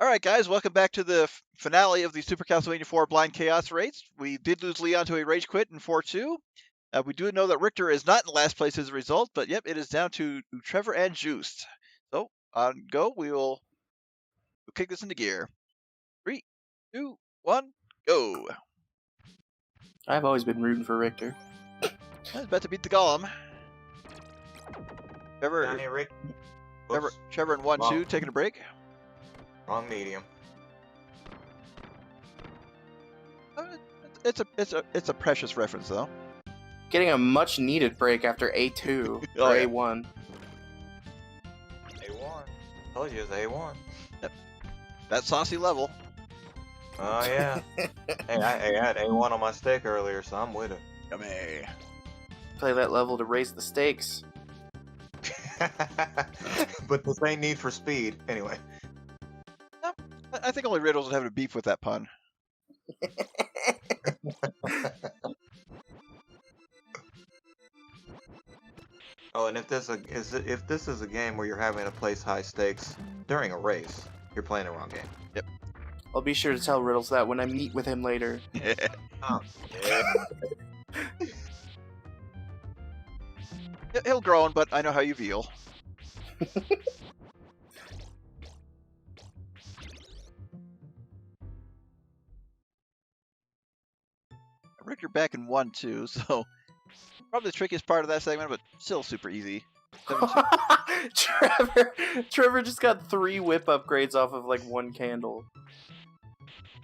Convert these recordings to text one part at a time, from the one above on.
Alright guys, welcome back to the finale of the Super Castlevania IV Blind Chaos race. We did lose Leon to a rage quit in 4-2. We do know that Richter is not in last place as a result, but yep, it is down to Trevor and Juiced. So, on go, we'll kick this into gear. 3, 2, 1, go! I've always been rooting for Richter. He's about to beat the Golem. Trevor in 1-2, taking a break. Wrong medium. It's a precious reference though. Getting a much needed break after A2 Oh, or yeah. A1. A1. Told you it's A1. Yep. That saucy level. Oh yeah. Hey, I had A1 on my stick earlier, so I'm with it. Yummy. Play that level to raise the stakes. But this ain't Need for Speed. Anyway. I think only Riddles would have a beef with that pun. Oh, and if this is a game where you're having to place high stakes during a race, you're playing the wrong game. Yep. I'll be sure to tell Riddles that when I meet with him later. Oh, yeah. He'll groan, but I know how you feel. Richter back in 1-2, so probably the trickiest part of that segment, but still super easy. Trevor just got 3 whip upgrades off of like 1 candle.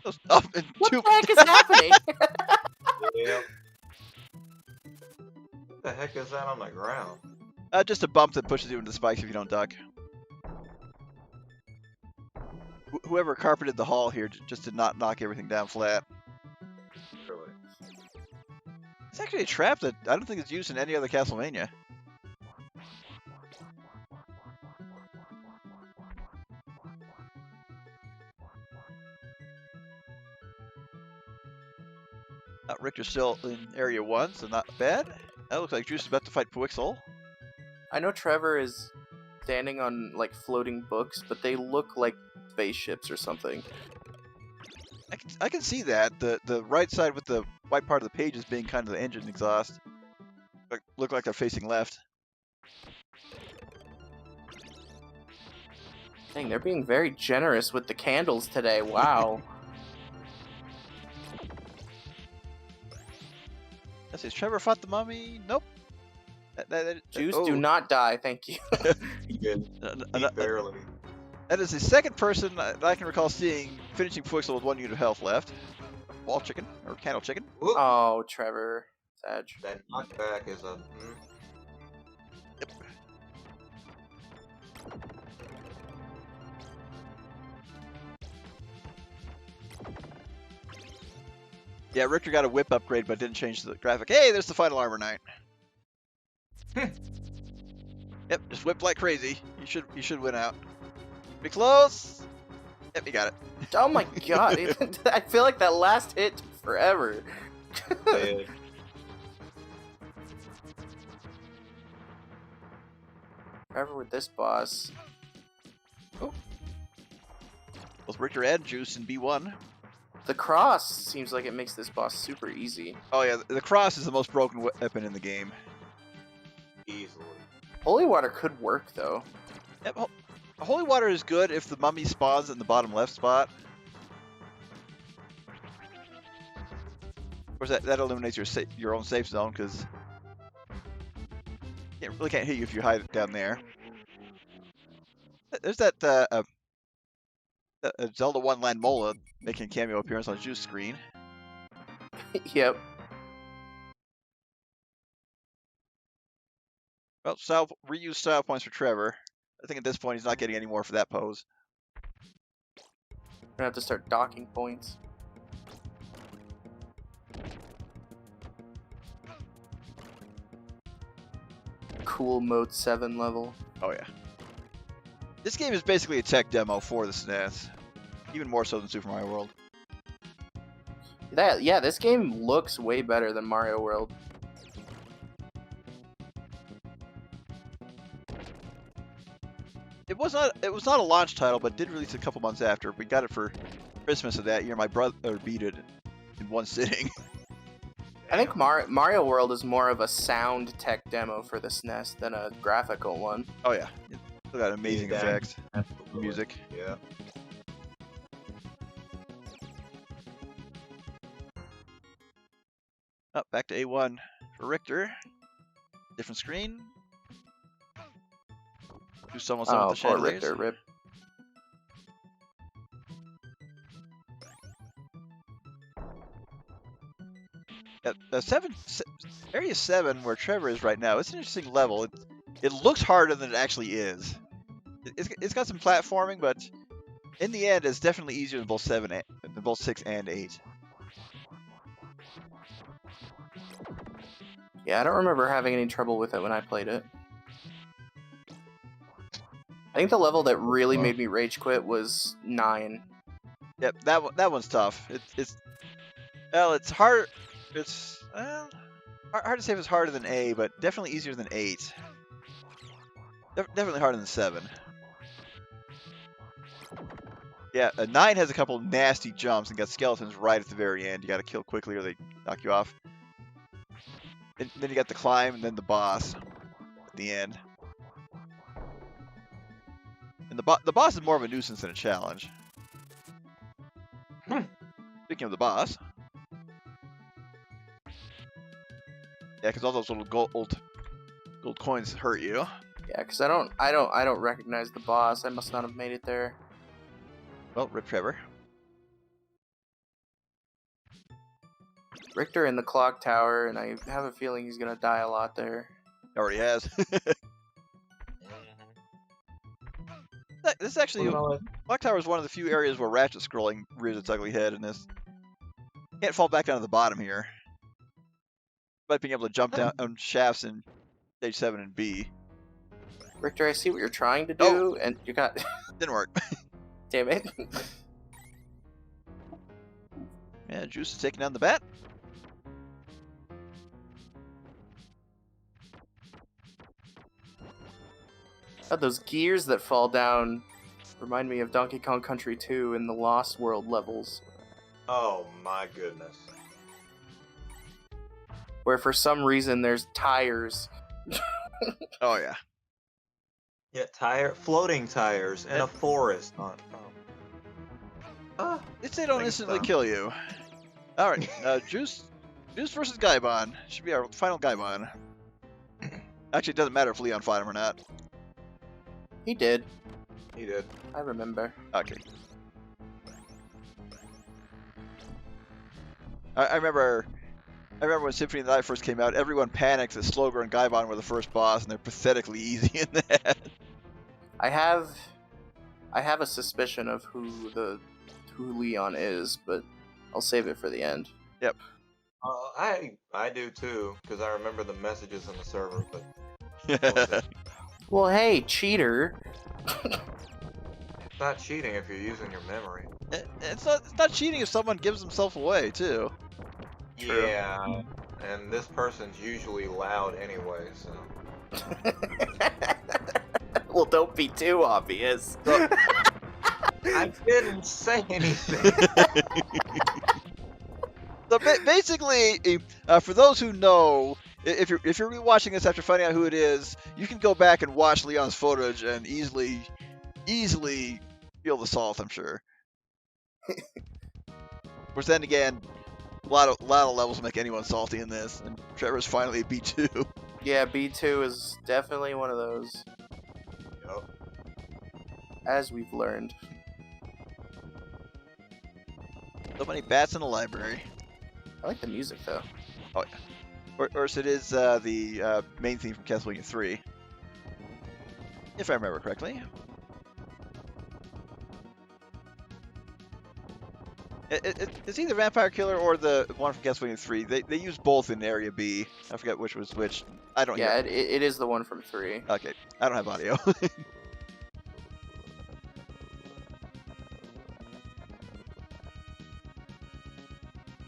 What What the heck is happening? Yeah. What the heck is that on the ground? Just a bump that pushes you into the spikes if you don't duck. Whoever carpeted the hall here just did not knock everything down flat. Really? It's actually a trap that I don't think is used in any other Castlevania. Richter's still in area 1, so not bad. That looks like Juice is about to fight Pwixel. I know Trevor is standing on like floating books, but they look like spaceships or something. I can see that. The right side with the white part of the page is being kind of the engine exhaust. Look like they're facing left. Dang, they're being very generous with the candles today. Wow. Let's see, has Trevor fought the mummy? Nope. Juice, do not die, thank you. He did. He barely. That is the second person that I can recall seeing finishing Pwixel with 1 unit of health left. Wall chicken, or candle chicken. Whoop. Oh, Trevor. Sag. That knockback is a. Yep. Yeah, Richter got a whip upgrade, but didn't change the graphic. Hey, there's the final armor knight. Yep, just whipped like crazy. You should win out. Be close. Yep, you got it. Oh my god, I feel like that last hit took forever. Trevor with this boss. Oh. Both Richter and Juice in B1. The cross seems like it makes this boss super easy. Oh yeah, the cross is the most broken weapon in the game. Easily. Holy water could work though. Yep, holy water is good if the mummy spawns in the bottom left spot. Of course, that eliminates your own safe zone because it really can't hit you if you hide it down there. There's that Zelda 1 Land Mola making a cameo appearance on Juice screen. Yep. Well, reuse style points for Trevor. I think at this point he's not getting any more for that pose. We're gonna have to start docking points. Cool mode 7 level. Oh yeah. This game is basically a tech demo for the SNES. Even more so than Super Mario World. Yeah, this game looks way better than Mario World. It was not a launch title, but did release a couple months after. We got it for Christmas of that year. My brother beat it in one sitting. I think Mario World is more of a sound tech demo for the SNES than a graphical one. Oh yeah, it's still got amazing Yeah. effects, Absolutely. music. Yeah. Oh, back to A1 for Richter. Different screen. Do some with Oh, the poor chandeliers. Richter, rip. Area 7, where Trevor is right now, it's an interesting level. It looks harder than it actually is. It's got some platforming, but in the end, it's definitely easier than both 6 and 8. Yeah, I don't remember having any trouble with it when I played it. I think the level that really made me rage quit was 9. Yep, that one's tough. It's hard. It's hard to say if it's harder than A, but definitely easier than 8. Definitely harder than 7. Yeah, 9 has a couple nasty jumps and got skeletons right at the very end. You got to kill quickly or they knock you off. And then you got the climb and then the boss at the end. And the boss is more of a nuisance than a challenge. Speaking of the boss, yeah, because all those little gold coins hurt you. Yeah, because I don't recognize the boss. I must not have made it there. Well, rip Trevor. Richter in the clock tower, and I have a feeling he's gonna die a lot there. Already has. This is actually clock tower is one of the few areas where ratchet scrolling rears its ugly head in this. Can't fall back down to the bottom here. Despite being able to jump down on shafts in stage 7 and B. Richter, I see what you're trying to do, and you got... Didn't work. Damn it. Yeah, Juice is taking down the bat. God, those gears that fall down remind me of Donkey Kong Country 2 in the Lost World levels. Oh my goodness. Where for some reason there's tires. Oh yeah. Yeah, floating tires in a forest. They don't instantly kill you. All right, Juice versus Gaibon should be our final Gaibon. Actually, it doesn't matter if Leon fought him or not. He did. He did. I remember. Okay. I remember when Symphony of the Night first came out, everyone panicked that Slogar and Gaibon were the first boss, and they're pathetically easy in that. I have a suspicion of who Leon is, but I'll save it for the end. Yep. I do too, because I remember the messages in the server, but Well, hey, cheater. it's not cheating if you're using your memory. It's not cheating if someone gives themselves away too. True. Yeah, and this person's usually loud anyway, so. Well, don't be too obvious. I didn't say anything. So basically, for those who know, if you're rewatching this after finding out who it is, you can go back and watch Leon's footage and easily feel the salt. I'm sure. Of course, then again, a lot of levels make anyone salty in this, and Trevor's finally a B2. Yeah, B2 is definitely one of those. Yep. As we've learned. So many bats in the library. I like the music though. Oh yeah. Of course, it is the main theme from Castlevania III, if I remember correctly. It's either Vampire Killer or the one from Castlevania 3. They use both in Area B. I forget which was which. I don't. Yeah, it is the one from 3. Okay, I don't have audio.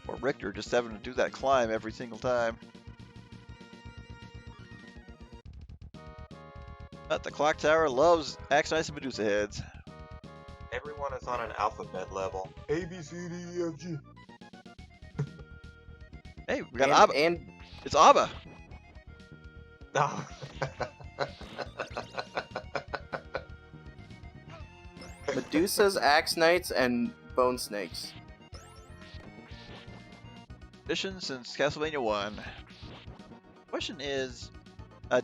Or Richter just having to do that climb every single time. But the clock tower loves Axe Knights and Medusa heads. Everyone is on an alphabet level. A, B, C, D, E, F, G. Hey, we got Abba. And It's Abba. No. Medusa's, Axe Knights, and Bone Snakes. Mission since Castlevania 1. Question is,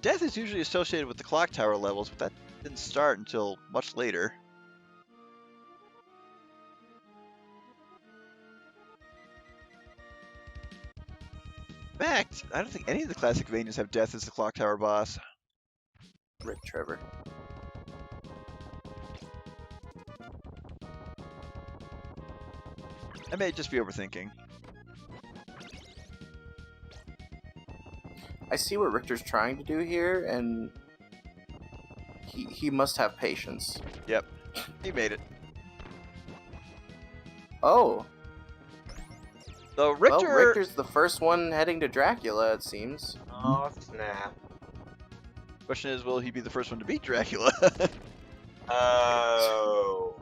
death is usually associated with the clock tower levels, but that didn't start until much later. In fact, I don't think any of the classic Vanias have death as the clock tower boss. Rip Trevor. I may just be overthinking. I see what Richter's trying to do here, and he must have patience. Yep, he made it. Oh. So Richter. Well, Richter's the first one heading to Dracula, it seems. Oh, snap. Question is, will he be the first one to beat Dracula? Oh.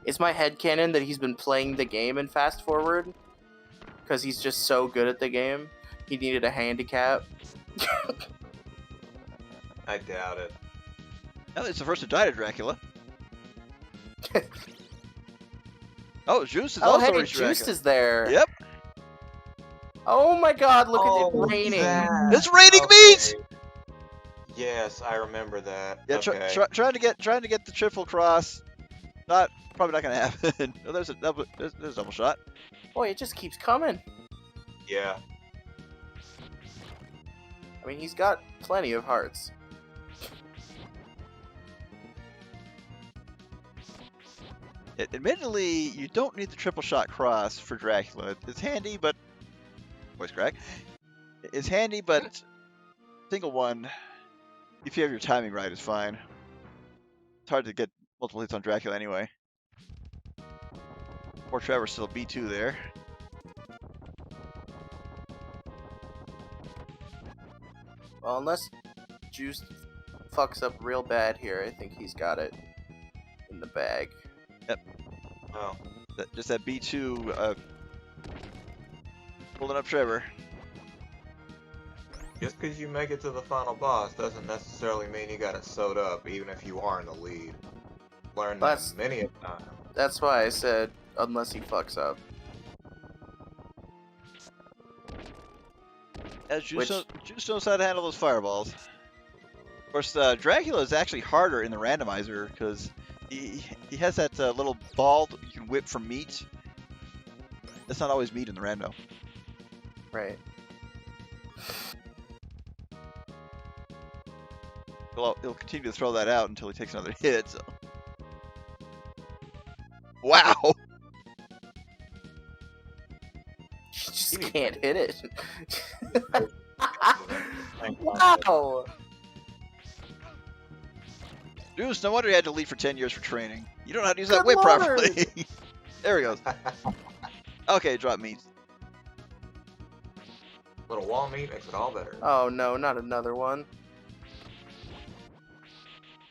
Is my headcanon that he's been playing the game in fast forward? Because he's just so good at the game. He needed a handicap. I doubt it. No, it's the first to die to Dracula. Oh, Juice is Oh, also hey, reached Juice Dracula. is there. Yep. Oh my god, look at it raining. It's raining meat! Yes, I remember that. Yeah, Okay. trying to get the triple cross. Probably not gonna happen. Oh, there's a double shot. Boy, it just keeps coming. Yeah. I mean, he's got plenty of hearts. Admittedly, you don't need the triple shot cross for Dracula. It's handy, but voice crack. It's handy, but single one, if you have your timing right, is fine. It's hard to get multiple hits on Dracula anyway. Poor Trevor's still B2 there. Well, unless Juice fucks up real bad here, I think he's got it in the bag. Yep. Oh. Just that B2 pulling up Trevor. Just because you make it to the final boss doesn't necessarily mean you got it sewed up, even if you are in the lead. Learned that many a time. That's why I said, unless he fucks up. As Juice knows how to handle those fireballs. Of course, Dracula is actually harder in the randomizer because he has that little ball that you can whip from meat. That's not always meat in the rando. Right. He'll continue to throw that out until he takes another hit. So. Wow! You just can't hit it. Wow! Juice, no wonder he had to leave for 10 years for training. You don't know how to use that Good whip lord. properly. There he goes. Okay, drop meat. Little wall meat makes it all better. Oh no, not another one.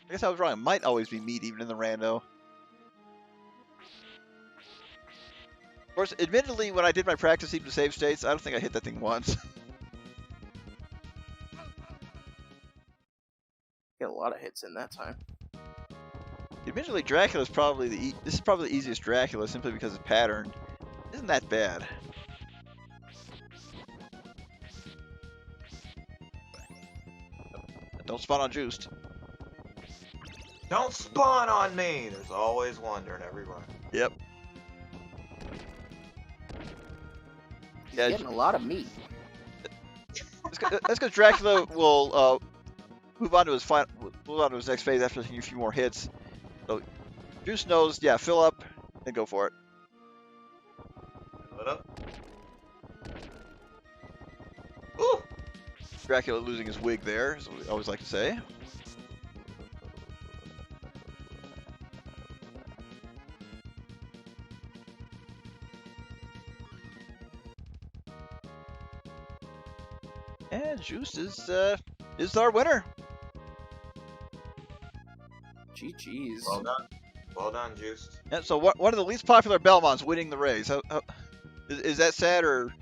I guess I was wrong. It might always be meat even in the rando. Of course, admittedly, when I did my practice even to save states, I don't think I hit that thing once. Get a lot of hits in that time. Admittedly, Dracula is probably this is probably the easiest Dracula simply because it's patterned. Isn't that bad? Don't spawn on Juiced. Don't spawn on me! There's always wonder in every run. Yep. He's getting a lot of meat. That's because Dracula will move on to his next phase after taking a few more hits. So Juice knows, yeah, fill up and go for it. Fill it up. Ooh! Dracula losing his wig there, as we always like to say. And Juice is our winner. GG's. Well done. Well done, Juiced. Yeah, so one of the least popular Belmonts winning the race. Is that sad or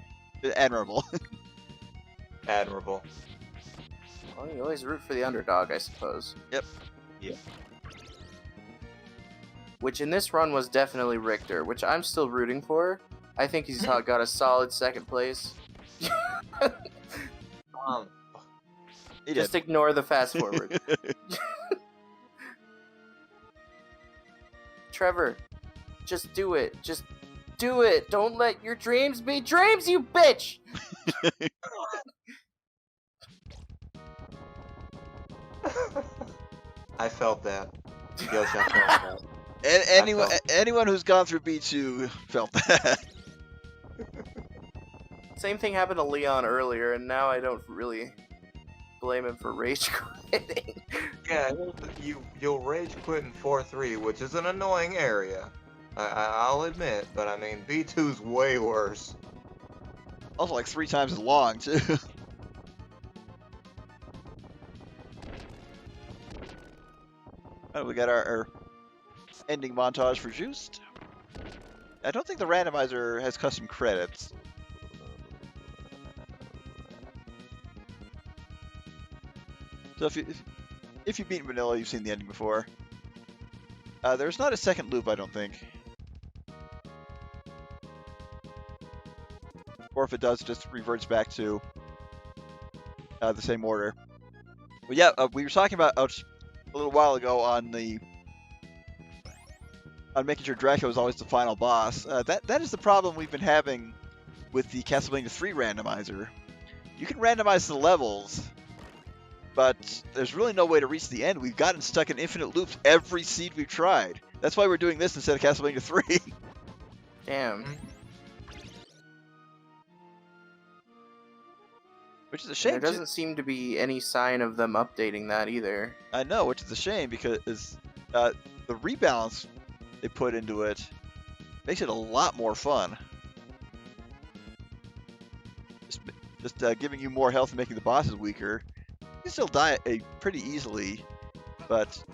admirable? Admirable. Well, you always root for the underdog, I suppose. Yep. Yep. Which in this run was definitely Richter, which I'm still rooting for. I think he's got a solid second place. Just ignore the fast forward. Trevor, just do it. Just do it. Don't let your dreams be dreams, you bitch! I felt that. Yosh, I felt that. Anyone who's gone through B2 felt that. Same thing happened to Leon earlier, and now I don't really blame him for rage quitting. Yeah, you'll rage quit in 4-3, which is an annoying area. I'll admit, but I mean B2's way worse. Also, like 3 times as long too. We got our ending montage for Juiced. I don't think the randomizer has custom credits. So if you've beaten Vanilla, you've seen the ending before. There's not a second loop, I don't think. Or if it does, it just reverts back to the same order. But yeah, we were talking about a little while ago on making sure Dracula was always the final boss. That is the problem we've been having with the Castlevania III Randomizer. You can randomize the levels, but there's really no way to reach the end. We've gotten stuck in infinite loops every seed we've tried. That's why we're doing this instead of Castlevania 3. Damn. Which is a shame. There doesn't seem to be any sign of them updating that either. I know, which is a shame because the rebalance they put into it makes it a lot more fun. Just giving you more health and making the bosses weaker. You can still die pretty easily, but...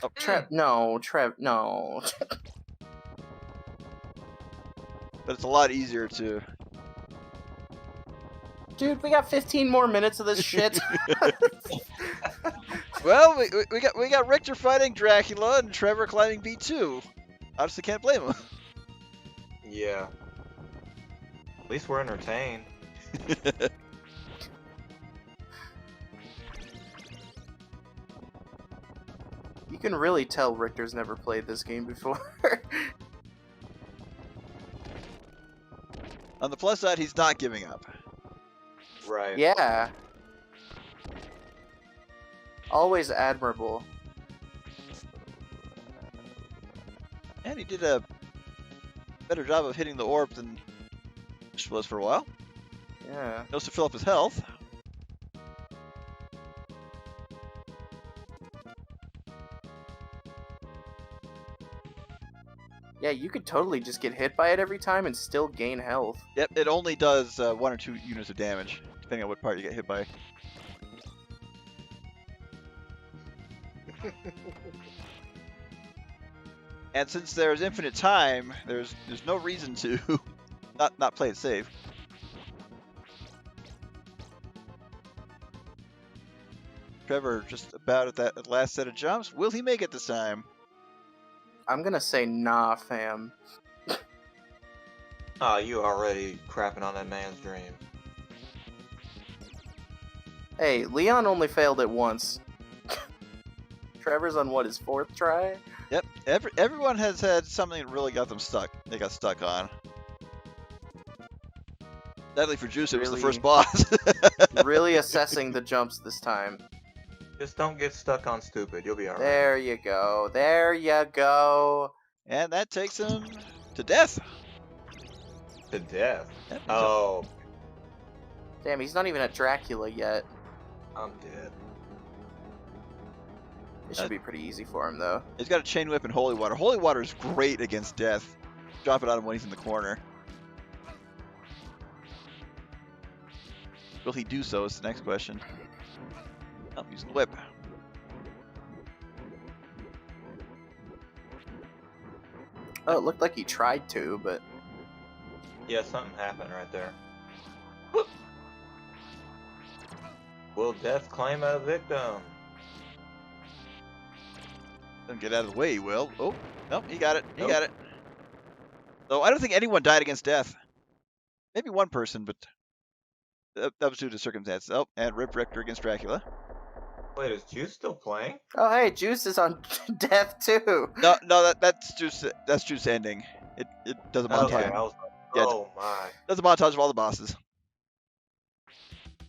Oh, no. But it's a lot easier to... Dude, we got 15 more minutes of this shit. Well, we got Richter fighting Dracula and Trevor climbing B2. Honestly, can't blame him. Yeah. At least we're entertained. You can really tell Richter's never played this game before. On the plus side, he's not giving up. Right. Yeah. Always admirable. And he did a better job of hitting the orb than Yosh was for a while. Yeah. Knows to fill up his health. Yeah, you could totally just get hit by it every time and still gain health. Yep, it only does 1 or 2 units of damage, depending on what part you get hit by. And since there's infinite time, there's no reason to not play it safe. Trevor just about at that last set of jumps. Will he make it this time? I'm gonna say nah, fam. Oh, you already crapping on that man's dream. Hey, Leon only failed it once. Trevor's on what, his 4th try? Yep, everyone has had something that really got them stuck. They got stuck on. Sadly for Juice, it was the first boss. Really assessing the jumps this time. Just don't get stuck on stupid. You'll be alright. There you go. There you go. And that takes him to death. To death? Yep, Oh. Damn, he's not even at Dracula yet. I'm dead. It should be pretty easy for him, though. He's got a chain whip and holy water. Holy water is great against death. Drop it on him when he's in the corner. Will he do so is the next question. Oh, using the whip. Oh, it looked like he tried to, but Yeah, something happened right there. Will death claim a victim? Don't get out of the way, he will. Oh, nope, he got it. He Nope. got it. So I don't think anyone died against death. Maybe one person, but that was due to circumstance. Oh, and Rip Richter against Dracula. Wait, is Juice still playing? oh hey, Juice is on death too. No, that's Juice ending. It does a montage. Okay, I was like, Yeah, oh my. does a montage of all the bosses.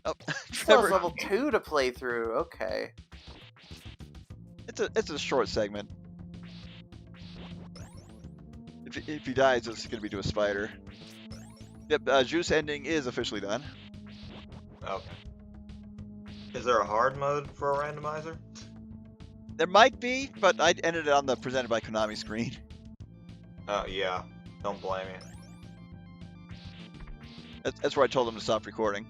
Oh, Still has Trevor, level 2 to play through. Okay. it's a short segment. If he dies, it's going to be to a spider. Yep, Juice ending is officially done. Okay. Is there a hard mode for a randomizer? There might be, but I ended it on the presented by Konami screen. Yeah. Don't blame you. That's where I told him to stop recording.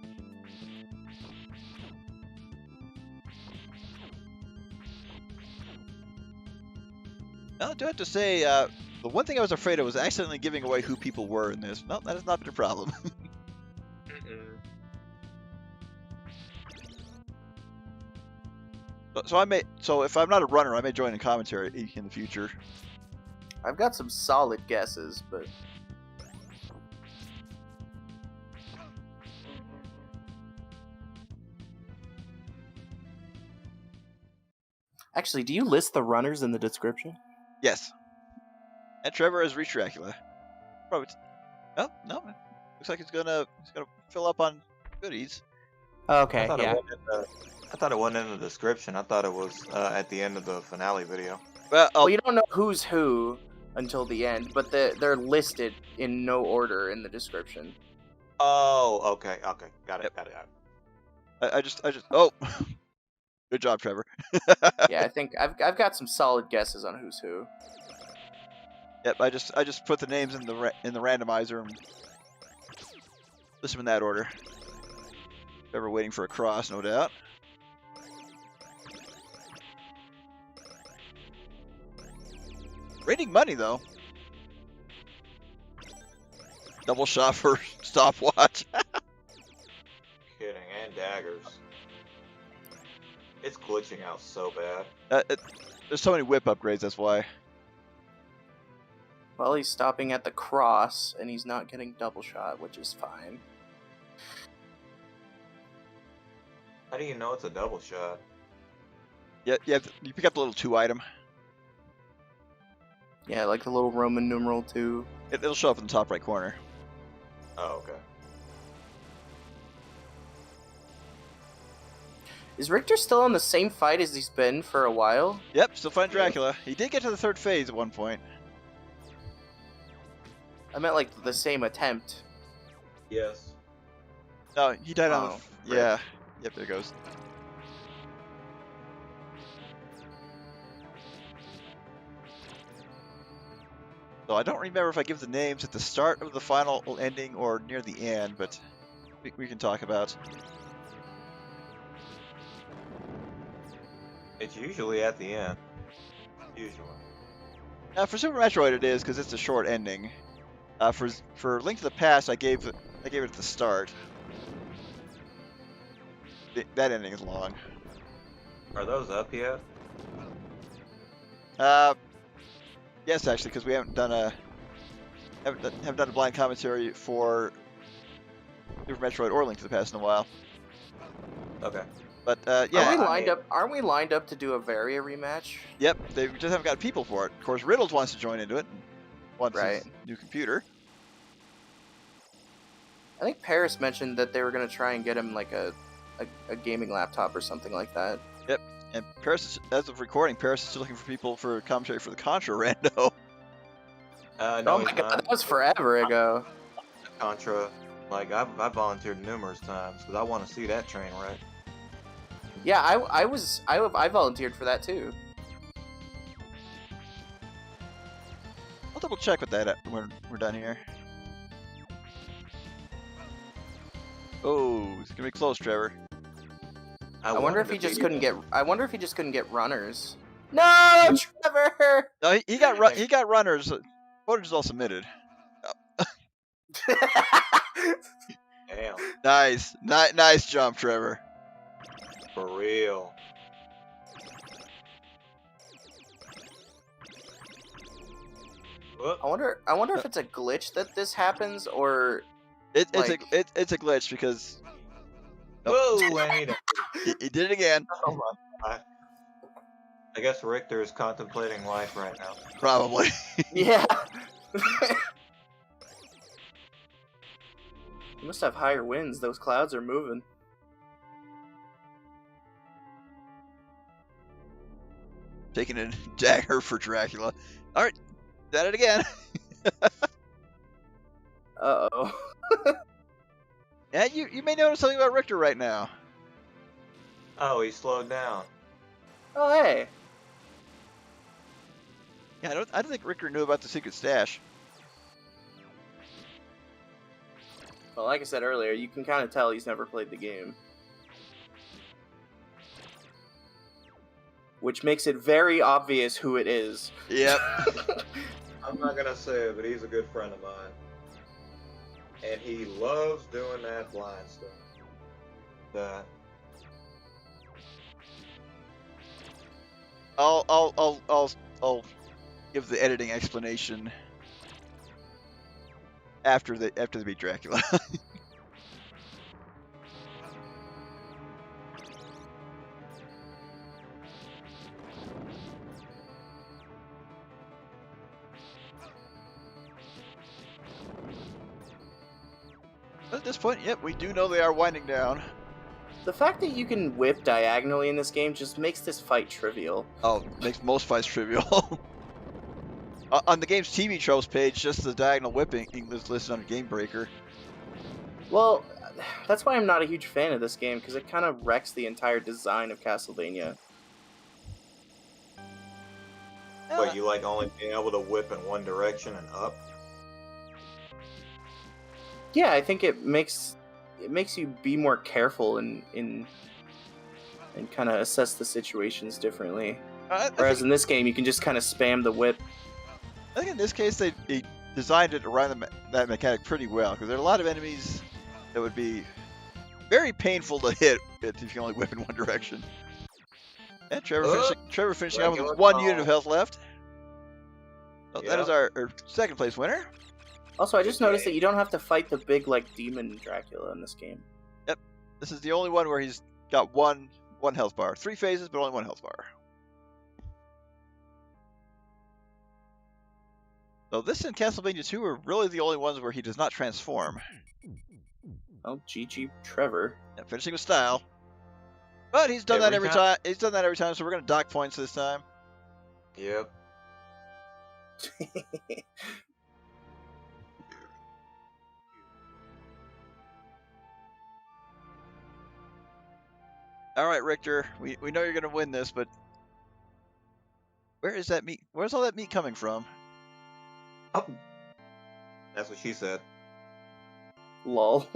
Now, I do have to say, the one thing I was afraid of was accidentally giving away who people were in this. No, that has not been a problem. So if I'm not a runner, I may join in commentary in the future. I've got some solid guesses, but actually, do you list the runners in the description? Yes. And Trevor has reached Dracula. Probably. Oh no, looks like he's gonna fill up on goodies. Okay, I yeah. thought it wasn't in the description. I thought it was at the end of the finale video. Well, you don't know who's who until the end, but they're listed in no order in the description. Oh, okay, got it. I just oh, good job, Trevor. Yeah, I think I've got some solid guesses on who's who. Yep, I just put the names in the randomizer and list them in that order. Trevor waiting for a cross, no doubt. Raining money though. Double shot for stopwatch. Kidding, and daggers. It's glitching out so bad. There's so many whip upgrades, that's why. Well, he's stopping at the cross, and he's not getting double shot, which is fine. How do you know it's a double shot? Yeah, you pick up the little 2 item. Yeah, like the little Roman numeral 2. It'll show up in the top right corner. Oh, okay. Is Richter still on the same fight as he's been for a while? Yep, still find Dracula. He did get to the 3rd phase at one point. I meant like the same attempt. Yes. No, he died on Oh, the... Yeah. Yep, there it goes. So I don't remember if I give the names at the start of the final ending or near the end, but we can talk about. It's usually at the end. Usually. Now for Super Metroid it is because it's a short ending. For Link to the Past I gave it at the start. That ending is long. Are those up yet? Yes, actually, because we haven't done a blind commentary for Super Metroid or Link to the Past in a while. Okay. But yeah, Aren't we lined up to do a Varia rematch? Yep, they just haven't got people for it. Of course, Riddles wants to join into it. Wants Right. his new computer. I think Paris mentioned that they were going to try and get him like a gaming laptop or something like that. Yep, and Paris, as of recording, Paris is still looking for people for commentary for the Contra Rando. No, Oh my god, that was forever ago. Contra. Like I volunteered numerous times because I want to see that train wreck. Yeah, I volunteered for that too. I'll double check with that when we're done here. Oh, it's gonna be close, Trevor. I wonder if he just couldn't get. I wonder if he just couldn't get runners. No, Trevor. No, he got runners. Footage is all submitted. Damn. Nice. Nice jump, Trevor. For real. Whoop. I wonder if it's a glitch that this happens, or It's like... it's a glitch because Whoa, I need he did it again. Oh my god. I guess Richter is contemplating life right now. Probably. Yeah. You must have higher winds. Those clouds are moving. Taking a dagger for Dracula. All right, at it again. Uh-oh. And you may notice something about Richter right now. Oh, he slowed down. Oh, hey. Yeah, I don't think Richter knew about the secret stash. Well, like I said earlier, you can kind of tell he's never played the game. Which makes it very obvious who it is. Yep. I'm not gonna say it, but he's a good friend of mine. And he loves doing that blind stuff. I'll give the editing explanation after the beat Dracula. At this point, yep, we do know they are winding down. The fact that you can whip diagonally in this game just makes this fight trivial. Oh, makes most fights trivial. On the game's TV tropes page, just the diagonal whipping is listed under Game Breaker. Well, that's why I'm not a huge fan of this game, because it kind of wrecks the entire design of Castlevania. But you like only being able to whip in one direction and up? Yeah, I think it makes you be more careful and kind of assess the situations differently. Whereas in this game, you can just kind of spam the whip. I think in this case they designed it around that mechanic pretty well, because there are a lot of enemies that would be very painful to hit if you only whip in one direction. And Trevor finishing up with 1 unit of health left. So that is our second place winner. Also, I just noticed that you don't have to fight the big, like, demon Dracula in this game. Yep. This is the only one where he's got one health bar. 3 phases, but only 1 health bar. So this and Castlevania 2 are really the only ones where he does not transform. Oh, GG Trevor. Yeah, finishing with style. But he's done that every time. He's done that every time, so we're going to dock points this time. Yep. All right, Richter, we know you're going to win this, but where is that meat? Where's all that meat coming from? Oh. That's what she said. Lol.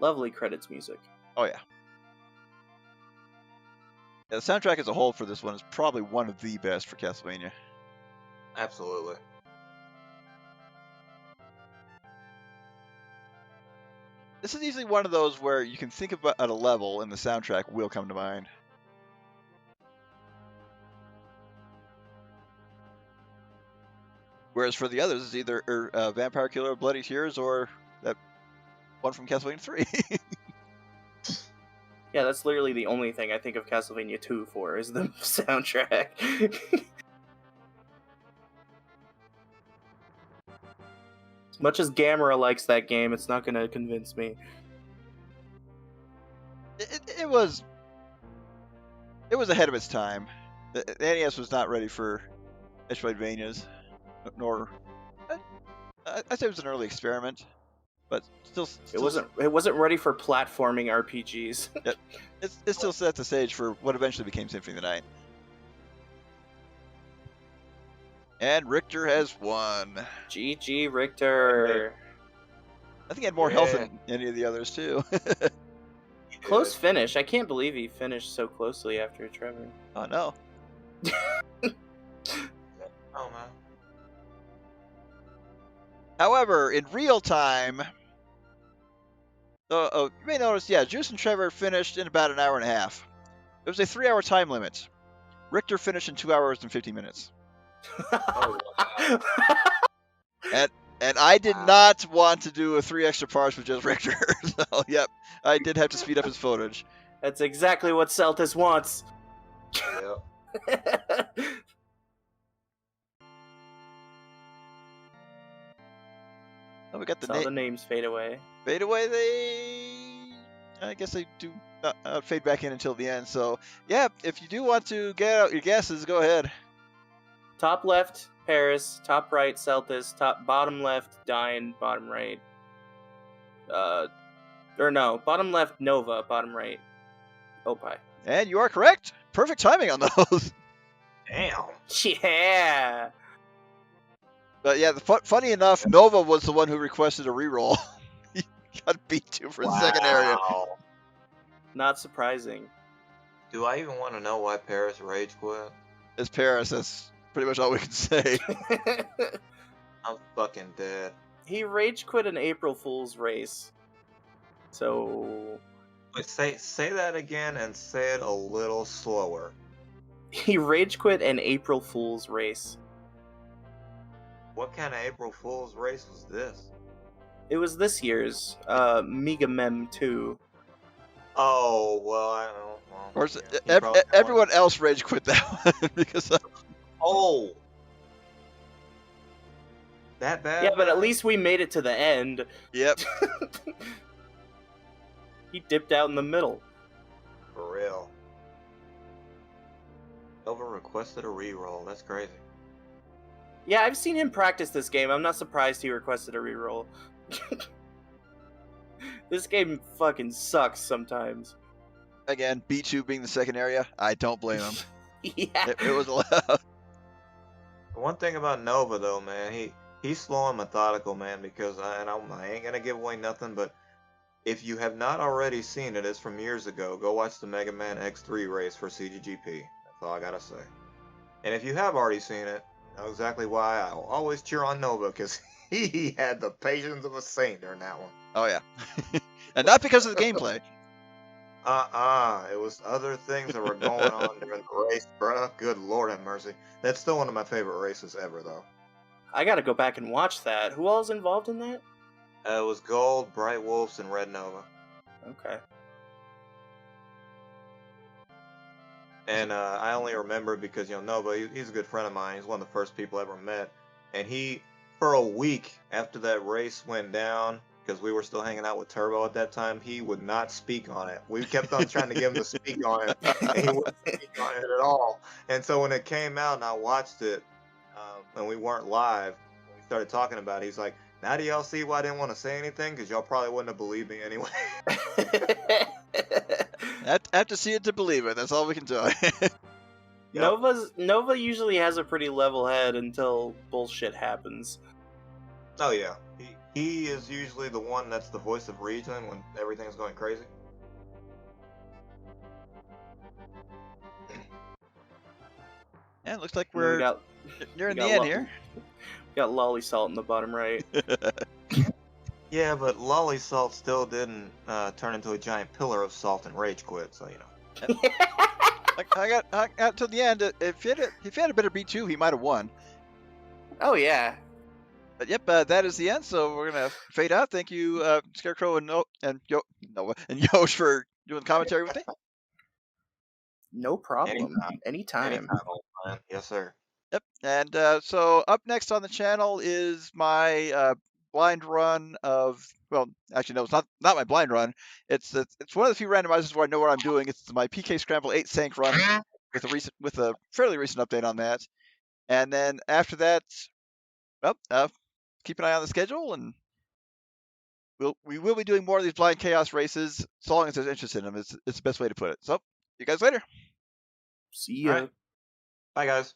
Lovely credits music. Oh, yeah. Yeah, the soundtrack as a whole for this one is probably one of the best for Castlevania. Absolutely. This is easily one of those where you can think about a level and the soundtrack will come to mind. Whereas for the others, it's either Vampire Killer, Bloody Tears, or that one from Castlevania 3. Yeah, that's literally the only thing I think of Castlevania 2 for, is the soundtrack. As much as Gamera likes that game, it's not going to convince me. It was ahead of its time. The NES was not ready for Metroidvanias, nor I'd say it was an early experiment, but still it wasn't ready for platforming RPGs. it still set the stage for what eventually became Symphony of the Night. And Richter has won. GG Richter. I think he had more health than any of the others too. Close finish. I can't believe he finished so closely after Trevor. Oh no. Oh man. However, in real time, you may notice, yeah, Juice and Trevor finished in about an hour and a half. It was a 3-hour time limit. Richter finished in 2 hours and 50 minutes. Oh wow. And I did Wow. not want to do 3 extra parts with just Richter. So, yep, I did have to speed up his footage. That's exactly what Seltas wants. Yep. Oh, we got the Saw the names fade away. fade away. I guess they do not fade back in until the end. So, yeah, if you do want to get out your guesses, go ahead. Top left, Paris. Top right, Seltas. Bottom left, Dyne. Bottom right. Bottom left, Nova. Bottom right, Opie. And you are correct. Perfect timing on those. Damn. Yeah. But yeah, funny enough, Nova was the one who requested a reroll. He got beat to for the second area. Wow. Not surprising. Do I even want to know why Paris rage quit? It's Paris. That's pretty much all we can say. I'm fucking dead. He rage quit an April Fool's race. So Wait, say that again and say it a little slower. he rage quit an April Fool's race. What kind of April Fool's race was this? It was this year's Mega Mem 2. Oh, well, I don't know. Well, Of course, yeah, he probably everyone else rage quit that one because Oh! That bad? Yeah, but at least we made it to the end. yep. He dipped out in the middle. For real. Nova requested a reroll. That's crazy. Yeah, I've seen him practice this game. I'm not surprised he requested a reroll. This game fucking sucks sometimes. Again, B2 being the second area, I don't blame him. Yeah. It was allowed. The one thing about Nova, though, man, he's slow and methodical, man, because I ain't gonna give away nothing, but if you have not already seen it, it's from years ago. Go watch the Mega Man X3 race for CGGP. That's all I gotta say. And if you have already seen it, know exactly why I will always cheer on Nova, because he had the patience of a saint during that one. Oh yeah, and not because of the gameplay. It was other things that were going on during the race, bruh. Good Lord have mercy. That's still one of my favorite races ever, though. I gotta go back and watch that. Who all's involved in that? It was Gold, Bright Wolves, and RedNova. Okay. And I only remember because, Nova, he's a good friend of mine. He's one of the first people I ever met. And he, for a week after that race went down, because we were still hanging out with Turbo at that time, he would not speak on it. We kept on trying to get him to speak on it, and he wouldn't speak on it at all. And so when it came out and I watched it, and we weren't live, when we started talking about it, he's like, now do y'all see why I didn't want to say anything? Because y'all probably wouldn't have believed me anyway. Have to see it to believe it. That's all we can do. Yep. Nova usually has a pretty level head until bullshit happens. Oh yeah, he is usually the one that's the voice of reason when everything's going crazy. Yeah, it looks like And then we're nearing the end here. We got Lolly Salt in the bottom right. Yeah, but Lolly Salt still didn't turn into a giant pillar of salt and rage quit, so I got to the end. If he had a better B2, he might have won. Oh yeah. But yep, that is the end. So we're gonna fade out. Thank you, Scarecrow and Yosh for doing the commentary with me. No problem. Anytime. Anytime, old man. Yes, sir. Yep. And so up next on the channel is my blind run of, well, actually no, it's not my blind run. It's one of the few randomizers where I know what I'm doing. It's my PK Scramble 8 Sank run with a fairly recent update on that. And then after that, well, keep an eye on the schedule, and we will be doing more of these blind chaos races so long as there's interest in them. It's the best way to put it. So, see you guys later. See ya. All right. Bye, guys.